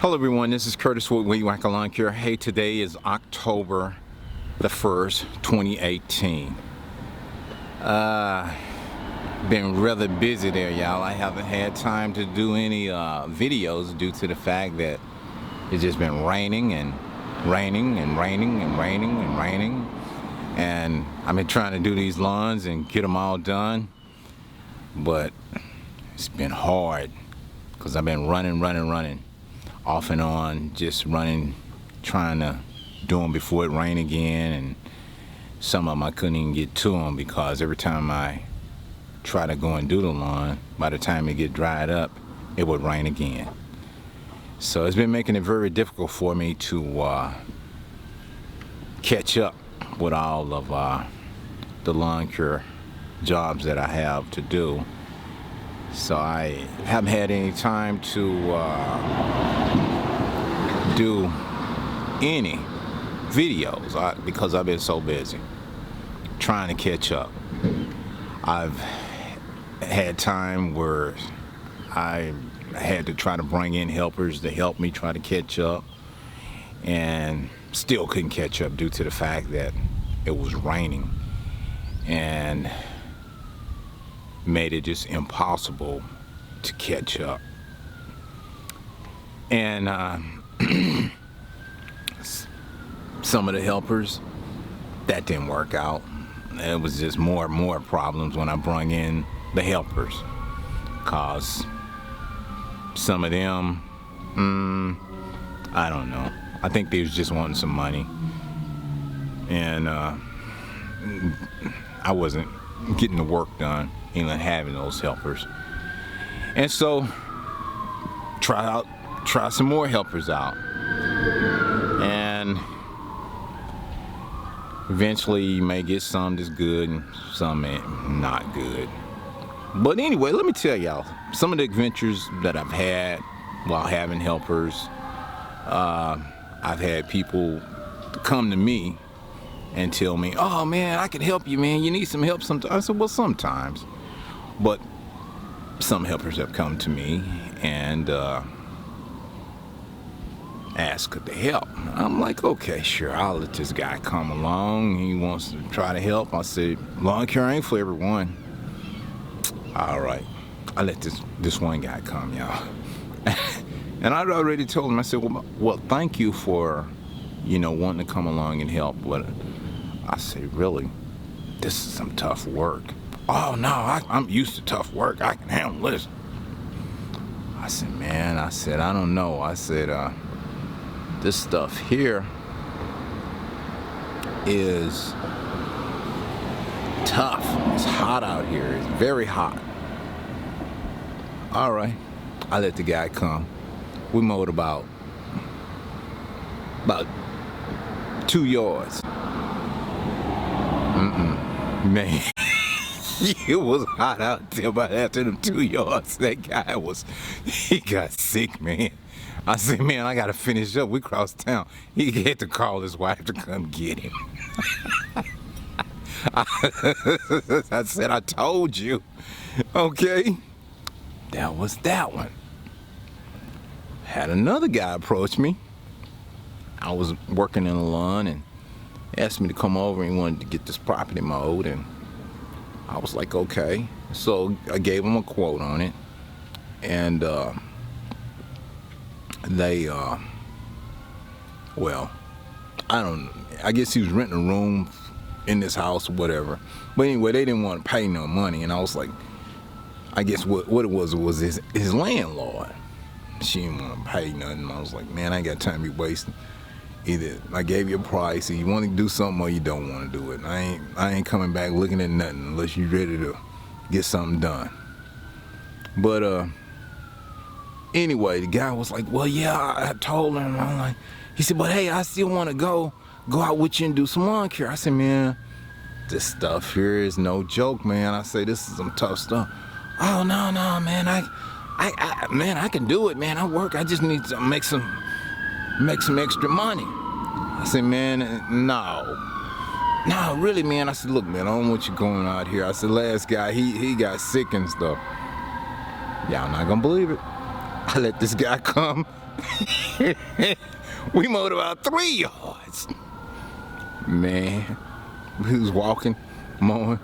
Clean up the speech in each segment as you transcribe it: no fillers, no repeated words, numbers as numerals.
Hello everyone, this is Curtis with Weed Whacker Lawn Care. Hey, today is October the 1st, 2018. Been rather busy there, y'all. I haven't had time to do any videos due to the fact that it's just been raining and raining and raining and raining and raining. And I've been trying to do these lawns and get them all done, but it's been hard because I've been running off and on, just running, trying to do them before it rained again, and some of them I couldn't even get to them because every time I try to go and do the lawn, by the time it get dried up, it would rain again. So it's been making it very difficult for me to catch up with all of the lawn care jobs that I have to do. So I haven't had any time to do any videos because I've been so busy trying to catch up. I've had time where I had to try to bring in helpers to help me try to catch up, and still couldn't catch up due to the fact that it was raining and made it just impossible to catch up. And some of the helpers, that didn't work out. It was just more and more problems when I brought in the helpers, cause some of them, I don't know, I think they was just wanting some money, and I wasn't getting the work done, even having those helpers. And so try some more helpers out, and eventually you may get some that's good and some not good. But anyway, let me tell y'all some of the adventures that I've had while having helpers. I've had people come to me and tell me, "Oh man, I can help you, man. You need some help sometimes." I said, "Well, sometimes." But some helpers have come to me and asked to help. I'm like, okay, sure, I'll let this guy come along. He wants to try to help. I said, lawn care ain't for everyone. All right, I let this one guy come, y'all. And I'd already told him, I said, well, thank you for, wanting to come along and help. But I said, really, this is some tough work. Oh no, I'm used to tough work. I can handle this. I said, man, I don't know. I said, this stuff here is tough. It's hot out here. It's very hot. All right, I let the guy come. We mowed about 2 yards. Man. It was hot out there, but after them 2 yards, that guy he got sick, man. I said, man, I gotta finish up. We crossed town. He had to call his wife to come get him. I said, I told you. Okay. That was that one. Had another guy approach me. I was working in the lawn and asked me to come over and he wanted to get this property mowed, and I was like, okay. So I gave him a quote on it, and I guess he was renting a room in this house or whatever. But anyway, they didn't want to pay no money, and I was like, I guess what it was his landlord. She didn't want to pay nothing. I was like, man, I ain't got time to be wasting. Either I gave you a price, and you want to do something, or you don't want to do it. I ain't coming back looking at nothing unless you're ready to get something done. But anyway, the guy was like, well, yeah, I told him. I'm like, he said, but hey, I still want to go out with you and do some lawn care. I said, man, this stuff here is no joke, man. I say, this is some tough stuff. Oh no, man, I can do it, man. I work. I just need to make some extra money. I said, man, no, really, man. I said, look, man, I don't want you going out here. I said, last guy, he got sick and stuff. Y'all not gonna believe it. I let this guy come. We mowed about 3 yards. Man, he was walking, mowing.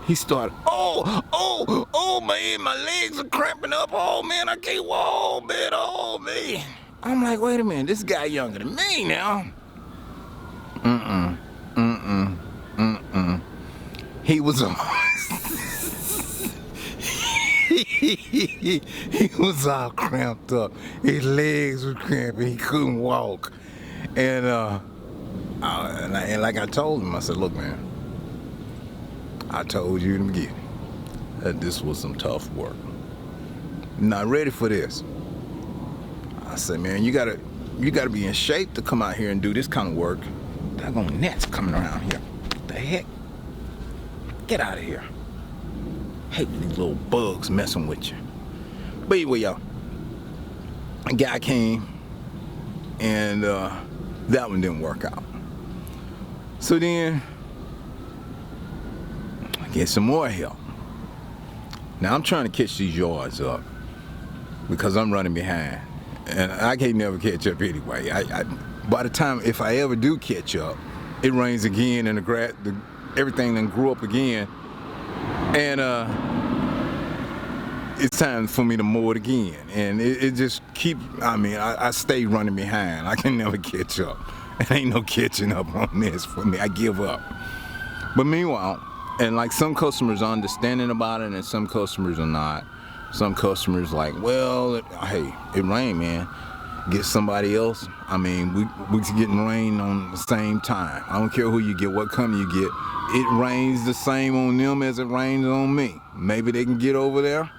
He started, oh, man, my legs are cramping up. Oh, man, I can't walk, man, oh, man. I'm like, wait a minute, this guy younger than me now. He was on. He was all cramped up. His legs were cramping. He couldn't walk. And like I told him, I said, look, man, I told you in the beginning that this was some tough work. Not ready for this. I said, man, you gotta be in shape to come out here and do this kind of work. Daggone gnats coming around here. What the heck? Get out of here. Hate these little bugs messing with you. But anyway, y'all, a guy came and that one didn't work out. So then I get some more help. Now I'm trying to catch these yards up because I'm running behind. And I can't never catch up anyway. By the time, if I ever do catch up, it rains again and everything then grew up again. And it's time for me to mow it again. And it just I stay running behind. I can never catch up. There ain't no catching up on this for me. I give up. But meanwhile, and like some customers are understanding about it and some customers are not. Some customers like, well, hey, it rained, man. Get somebody else. I mean, we getting rain on the same time. I don't care who you get, what company you get. It rains the same on them as it rains on me. Maybe they can get over there.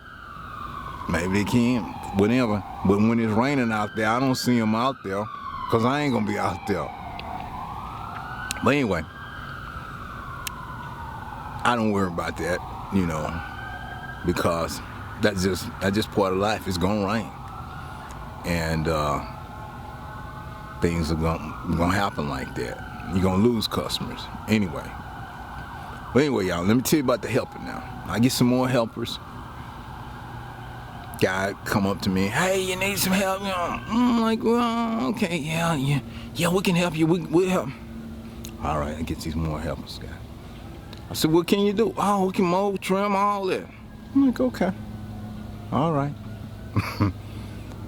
Maybe they can, whatever. But when it's raining out there, I don't see them out there because I ain't going to be out there. But anyway, I don't worry about that, because that's just part of life. It's gonna rain, and things are gonna happen like that. You're gonna lose customers anyway. But anyway, y'all, let me tell you about the helper now. I get some more helpers. Guy come up to me, hey, you need some help? I'm like, well, okay, yeah, we can help you. We'll help. All right, I get these more helpers, guy. I said, what can you do? Oh, we can mow, trim, all that. I'm like, okay. All right.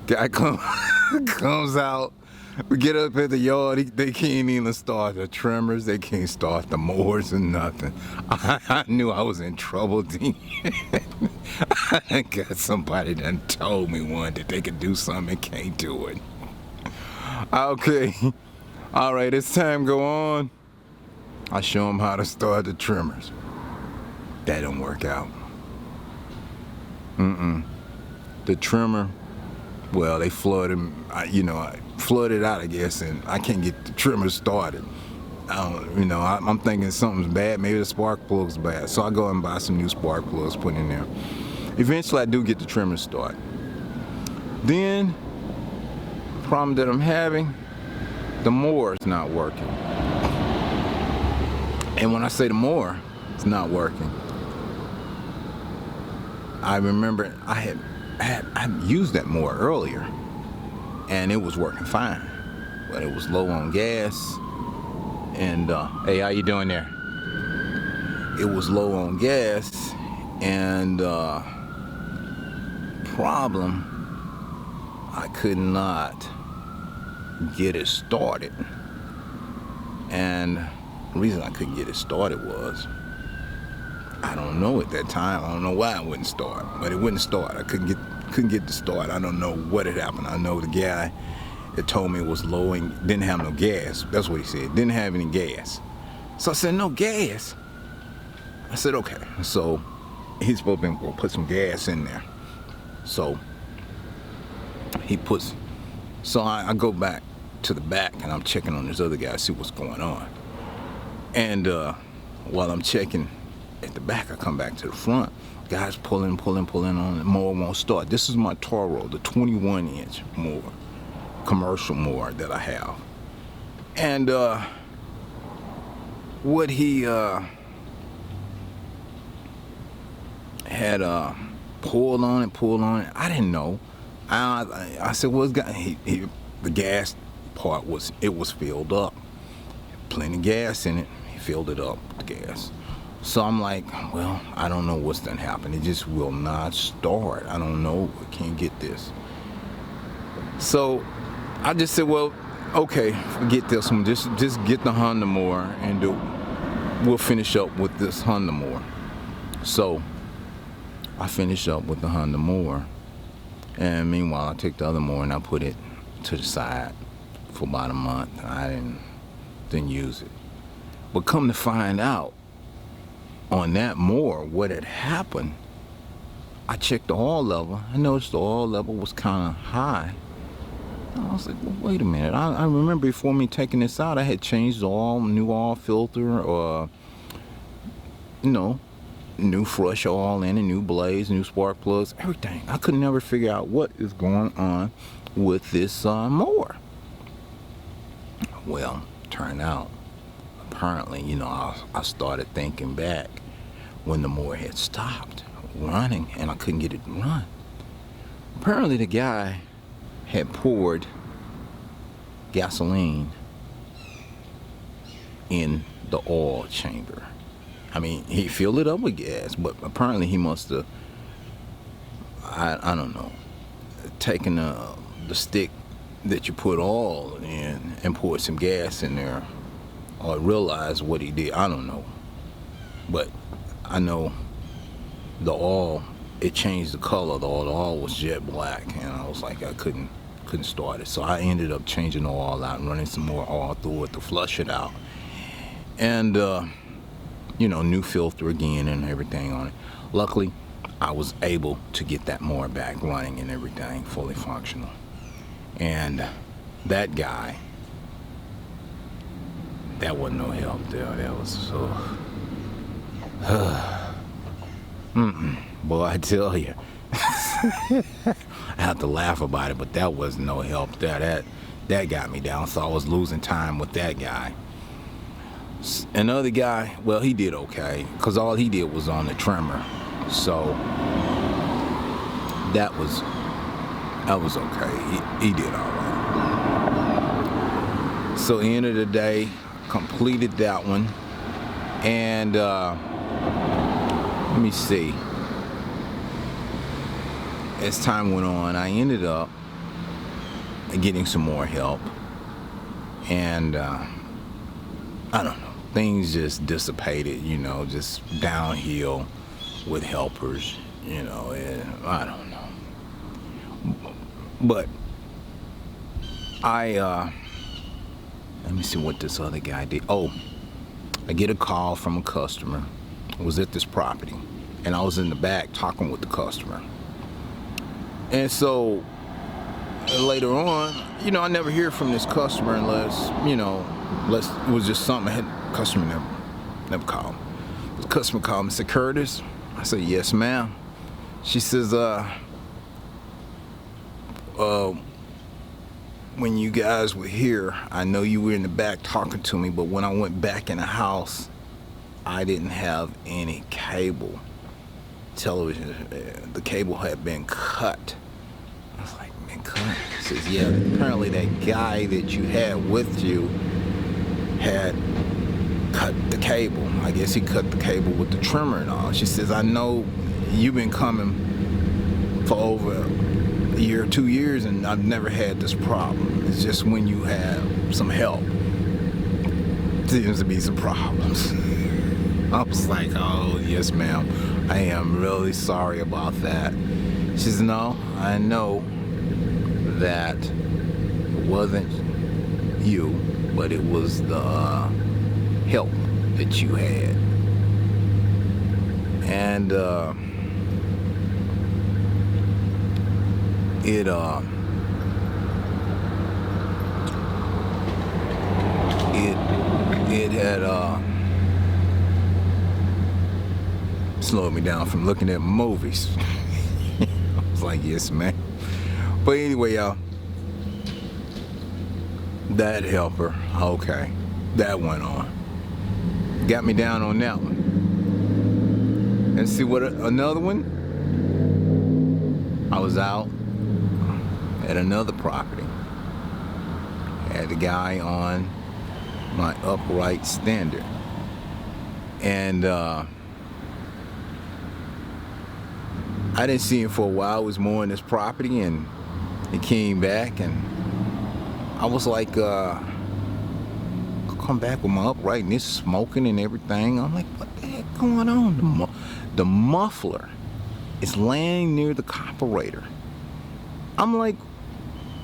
Guy comes out. We get up at the yard. They can't even start the trimmers. They can't start the mowers and nothing. I knew I was in trouble then. I got somebody done told me that they could do something and can't do it. Okay. All right, as time go on, I show them how to start the trimmers. That don't work out. The trimmer, well, they flooded, flooded out, I guess, and I can't get the trimmer started. I'm thinking something's bad. Maybe the spark plug's bad. So I go and buy some new spark plugs, put in there. Eventually, I do get the trimmer started. Then, the problem that I'm having, the mower is not working. And when I say the mower, it's not working. I remember I had used that mower earlier, and it was working fine, but it was low on gas. And hey, how you doing there? It was low on gas, and problem, I could not get it started. And the reason I couldn't get it started was, I don't know at that time. I don't know why it wouldn't start, but it wouldn't start. I couldn't get the start. I don't know what had happened. I know the guy that told me it was low and didn't have no gas. That's what he said. Didn't have any gas. So I said, no gas. I said, okay. So he's supposed to put some gas in there. So he puts. So I go back to the back and I'm checking on this other guy, see what's going on. And while I'm checking at the back, I come back to the front. Guys pulling on, the mower won't start. This is my Toro, the 21-inch mower, commercial mower that I have. And what he had pulled on it. I didn't know. I said, well, the gas part was filled up. Plenty of gas in it. He filled it up with the gas. So I'm like, well, I don't know what's done happened. It just will not start. I don't know. I can't get this. So I just said, well, okay, forget this one. Just get the Honda mower and we'll finish up with this Honda mower. So I finished up with the Honda mower. And meanwhile, I took the other mower and I put it to the side for about a month. I didn't use it. But come to find out, on that mower, what had happened, I checked the oil level. I noticed the oil level was kind of high. I was like, well, wait a minute. I remember before me taking this out, I had changed the oil, new oil filter, or, new fresh oil in it, new blades, new spark plugs, everything. I could never figure out what is going on with this mower. Well, turned out, apparently, I started thinking back when the mower had stopped running and I couldn't get it to run. Apparently the guy had poured gasoline in the oil chamber. I mean, he filled it up with gas, but apparently he must have, I don't know, taken the stick that you put oil in and poured some gas in there, or realized what he did. I don't know. But I know the oil, it changed the color of the oil. The oil was jet black, and I was like, I couldn't start it. So I ended up changing the oil out and running some more oil through it to flush it out. And, new filter again and everything on it. Luckily, I was able to get that mower back running and everything, fully functional. And that guy, that wasn't no help there. That was so... Boy, I tell you. I have to laugh about it, but that was no help there. That got me down, so I was losing time with that guy. Another guy, well, he did okay, because all he did was on the trimmer. So that was okay. He did all right. So end of the day, completed that one. And let me see. As time went on, I ended up getting some more help. And I don't know. Things just dissipated, just downhill with helpers, and I don't know. But let me see what this other guy did. Oh, I get a call from a customer. I was at this property, and I was in the back talking with the customer. And so later on, I never hear from this customer unless it was just something customer never called. The customer called me and said, Curtis? I said, yes, ma'am. She says, when you guys were here, I know you were in the back talking to me, but when I went back in the house, I didn't have any cable television. The cable had been cut. I was like, man, cut? She says, yeah, apparently that guy that you had with you had cut the cable. I guess he cut the cable with the trimmer and all. She says, I know you've been coming for over a year or 2 years, and I've never had this problem. It's just when you have some help, seems to be some problems. I was like, oh, yes, ma'am. I am really sorry about that. She says, no, I know that it wasn't you, but it was the help that you had. And it had slowed me down from looking at movies. I was like, yes, man. But anyway, y'all, that helper, okay, that went on. Got me down on that one. And see what another one? I was out at another property. Had the guy on my upright standard. And I didn't see him for a while. It was mowing this property, and he came back, and I was like, come back with my upright, and it's smoking and everything. I'm like, what the heck going on? The muffler is laying near the carburetor. I'm like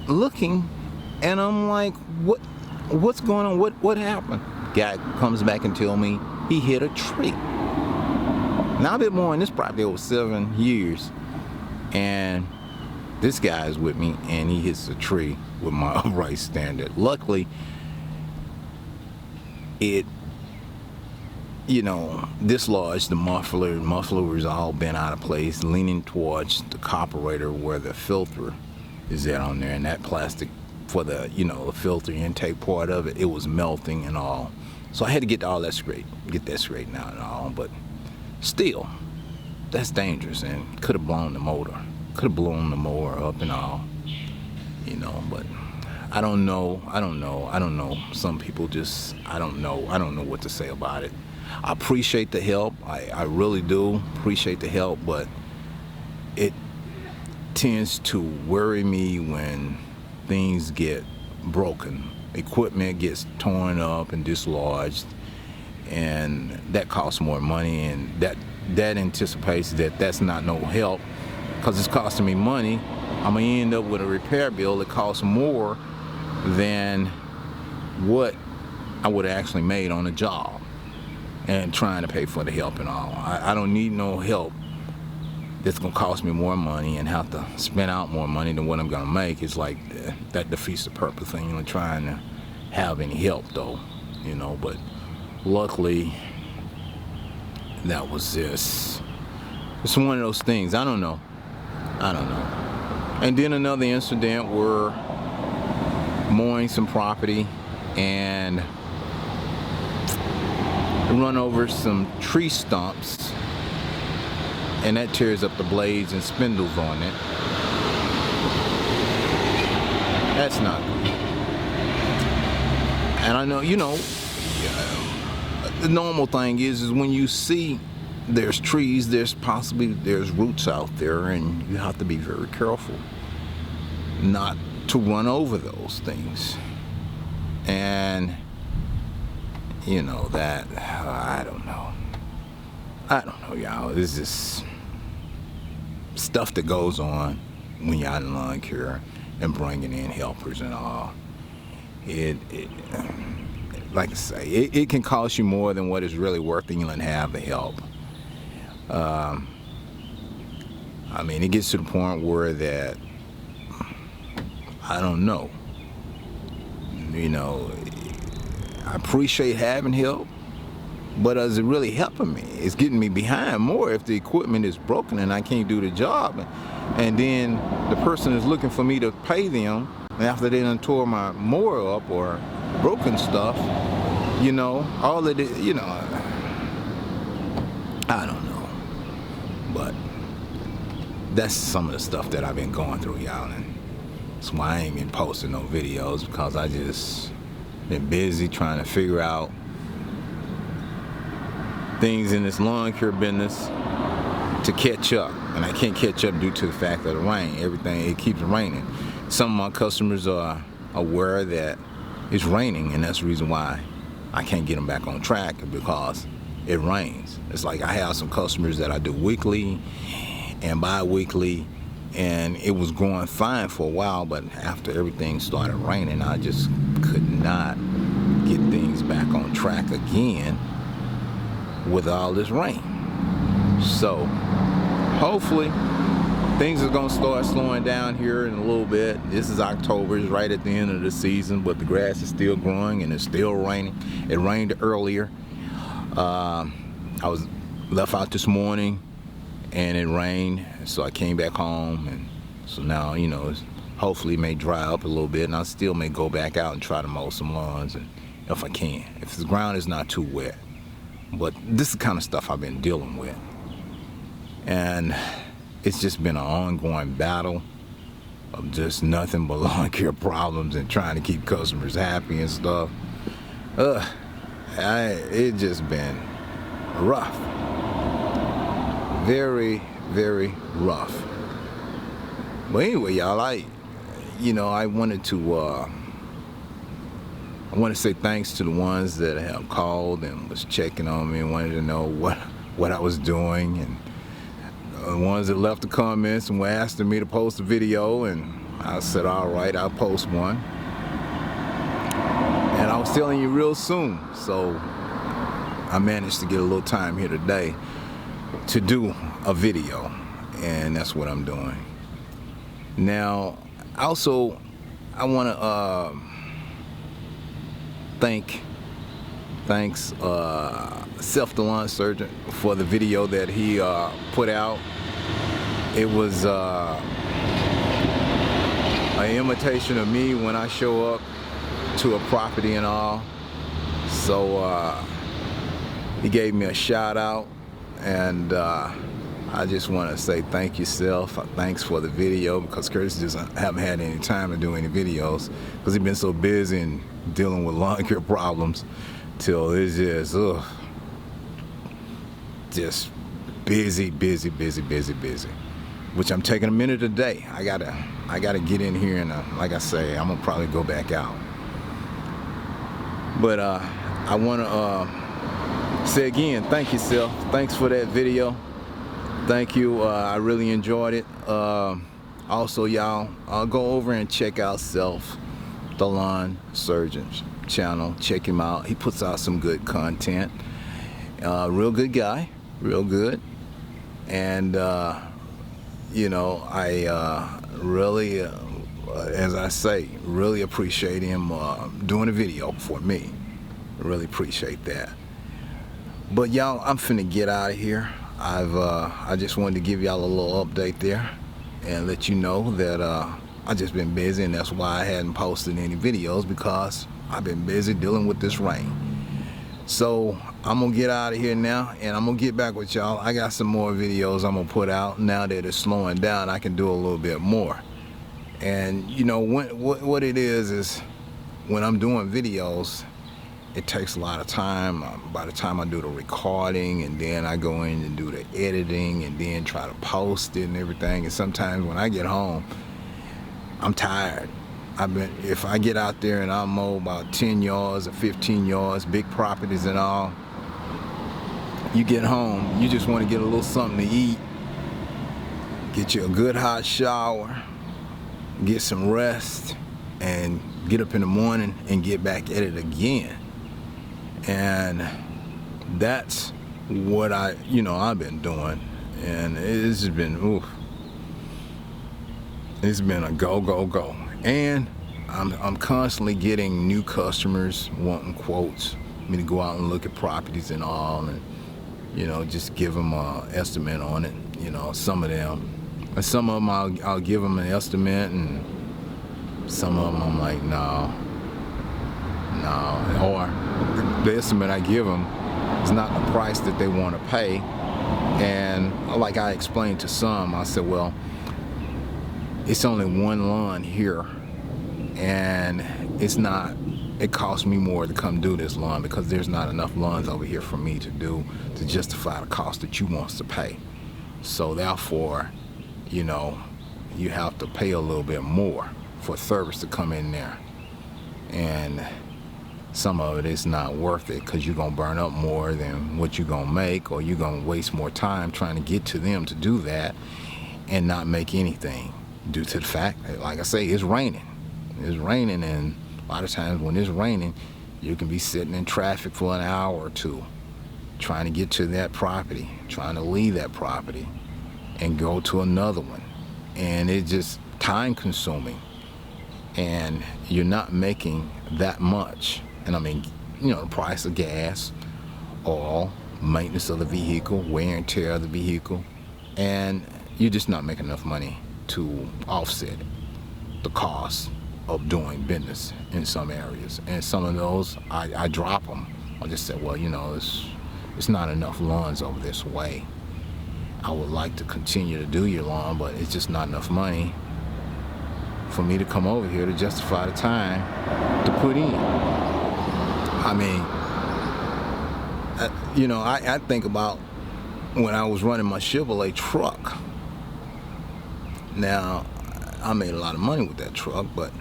looking, and I'm like, what's going on? What happened? Guy comes back and tell me he hit a tree. Now I've been mowing this property over 7 years, and this guy is with me, and he hits a tree with my upright standard. Luckily, dislodged the muffler. The muffler was all bent out of place, leaning towards the carburetor where the filter is at on there, and that plastic for the filter intake part of it was melting and all. So I had to get all that straightened out and all, but still, that's dangerous, and could have blown the motor. Could have blown the mower up and all, but I don't know. Some people just, I don't know what to say about it. I appreciate the help. I really do appreciate the help, but it tends to worry me when things get broken. Equipment gets torn up and dislodged, and that costs more money, and that anticipates that that's not no help, because it's costing me money. I'm gonna end up with a repair bill that costs more than what I would have actually made on a job, and trying to pay for the help and all. I don't need no help that's gonna cost me more money and have to spend out more money than what I'm gonna make. It's like that defeats the purpose thing, trying to have any help though, but luckily that was just, it's one of those things. I don't know. And then another incident, we're mowing some property and run over some tree stumps, and that tears up the blades and spindles on it. That's not good. And I know, the normal thing is when you see there's trees, there's roots out there, and you have to be very careful not to run over those things. And that, I don't know, y'all. It's just stuff that goes on when you're out in lawn care and bringing in helpers and all. Like I say, it can cost you more than what it's really worth, and you don't have the help. It gets to the point where that, I don't know. I appreciate having help, but is it really helping me? It's getting me behind more if the equipment is broken and I can't do the job. And then the person is looking for me to pay them after they done tore my mower up or broken stuff, all of it, I don't know. But that's some of the stuff that I've been going through, y'all. And that's why I ain't been posting no videos, because I just been busy trying to figure out things in this lawn care business to catch up. And I can't catch up due to the fact of the rain. It keeps raining. Some of my customers are aware that it's raining, and that's the reason why I can't get them back on track, because it rains. It's like I have some customers that I do weekly and bi-weekly, and it was going fine for a while, but after everything started raining, I just could not get things back on track again with all this rain. So hopefully things are gonna start slowing down here in a little bit. This is October, it's right at the end of the season, but the grass is still growing and it's still raining. It rained earlier. I was left out this morning and it rained, so I came back home, and so now, hopefully it may dry up a little bit, and I still may go back out and try to mow some lawns, and if I can, if the ground is not too wet. But this is the kind of stuff I've been dealing with, and it's just been an ongoing battle of just nothing but lawn care problems and trying to keep customers happy and stuff. It just been rough. Very, very rough. But anyway, y'all, I wanted to I want to say thanks to the ones that have called and was checking on me and wanted to know what I was doing, and the ones that left the comments and were asking me to post a video, and I said, all right, I'll post one. And I was telling you real soon, so I managed to get a little time here today to do a video, and that's what I'm doing. Now, also, I want to thanks Self the Lawn Surgeon for the video that he put out. It was an imitation of me when I show up to a property and all. So he gave me a shout out, and I just want to say thank you, Self. Thanks for the video, because Curtis just haven't had any time to do any videos because he's been so busy and dealing with lawn care problems till it's just busy, which I'm taking a minute a day. I gotta get in here, and like I say, I'm gonna probably go back out. But I want to say again, thank you, Self. Thanks for that video. Thank you. I really enjoyed it. Also, y'all, go over and check out Self the Lawn Surgeon's channel. Check him out. He puts out some good content. Real good guy, real good. And I really, as I say, really appreciate him doing a video for me. Really appreciate that. But y'all, I'm finna get out of here. I just wanted to give y'all a little update there and let you know that I just been busy, and that's why I hadn't posted any videos, because I've been busy dealing with this rain. So I'm gonna get out of here now, and I'm gonna get back with y'all. I got some more videos I'm gonna put out. Now that it's slowing down, I can do a little bit more. And what it is when I'm doing videos, it takes a lot of time. By the time I do the recording, and then I go in and do the editing, and then try to post it and everything, and sometimes when I get home, I'm tired. If I get out there and I mow about 10 yards or 15 yards, big properties and all, you get home, you just want to get a little something to eat, get you a good hot shower, get some rest, and get up in the morning and get back at it again. And that's what I've been doing, and it's been it's been a go. And I'm constantly getting new customers wanting quotes, me to go out and look at properties and all, and just give them an estimate on it. Some of them, and some of them I'll give them an estimate, and some of them I'm like, no, or the estimate I give them is not the price that they want to pay. And like I explained to some, I said, well, it's only one lawn here, and it costs me more to come do this lawn because there's not enough lawns over here for me to do to justify the cost that you wants to pay. So therefore, you have to pay a little bit more for service to come in there. And some of it is not worth it, because you're going to burn up more than what you're going to make, or you're going to waste more time trying to get to them to do that and not make anything, due to the fact that, like I say, it's raining. It's raining, and a lot of times when it's raining, you can be sitting in traffic for an hour or two trying to get to that property, trying to leave that property and go to another one. And it's just time consuming, and you're not making that much. And I mean, the price of gas, oil, maintenance of the vehicle, wear and tear of the vehicle, and you're just not making enough money to offset the cost of doing business in some areas. And some of those, I drop them. I just say, well, it's not enough lawns over this way. I would like to continue to do your lawn, but it's just not enough money. for me to come over here to justify the time to put in. I mean, I think about when I was running my Chevrolet truck. Now, I made a lot of money with that truck, but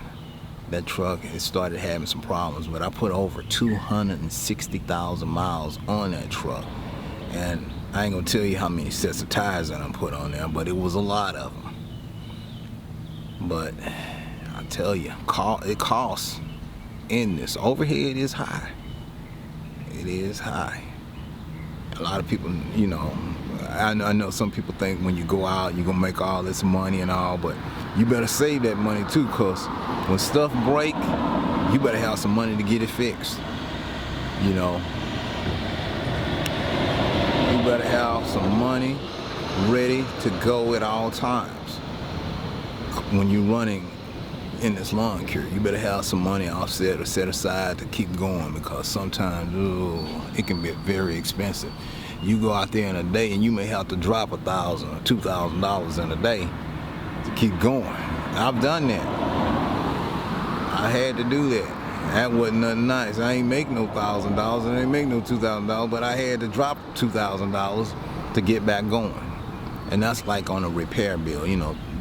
that truck, it started having some problems. But I put over 260,000 miles on that truck. And I ain't gonna tell you how many sets of tires that I put on there, but it was a lot of them. But I tell you, it costs in this. Overhead is high. It is high. A lot of people, I know some people think when you go out, you're gonna make all this money and all, but you better save that money too, because when stuff break, you better have some money to get it fixed. You better have some money ready to go at all times. When you're running in this lawn care, you better have some money offset or set aside to keep going, because sometimes it can be very expensive. You go out there in a day and you may have to drop $1,000 or $2,000 in a day to keep going. I've done that. I had to do that. That wasn't nothing nice. I ain't make no $1,000, I ain't make no $2,000, but I had to drop $2,000 to get back going. And that's like on a repair bill,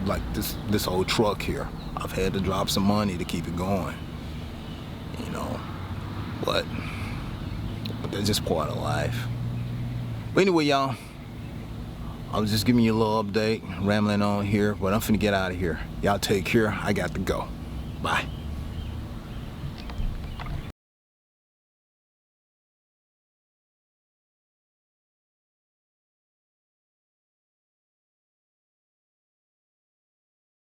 like this old truck here. I've had to drop some money to keep it going, but that's just part of life. But anyway, y'all, I was just giving you a little update, rambling on here, but I'm finna get out of here. Y'all take care. I got to go. Bye.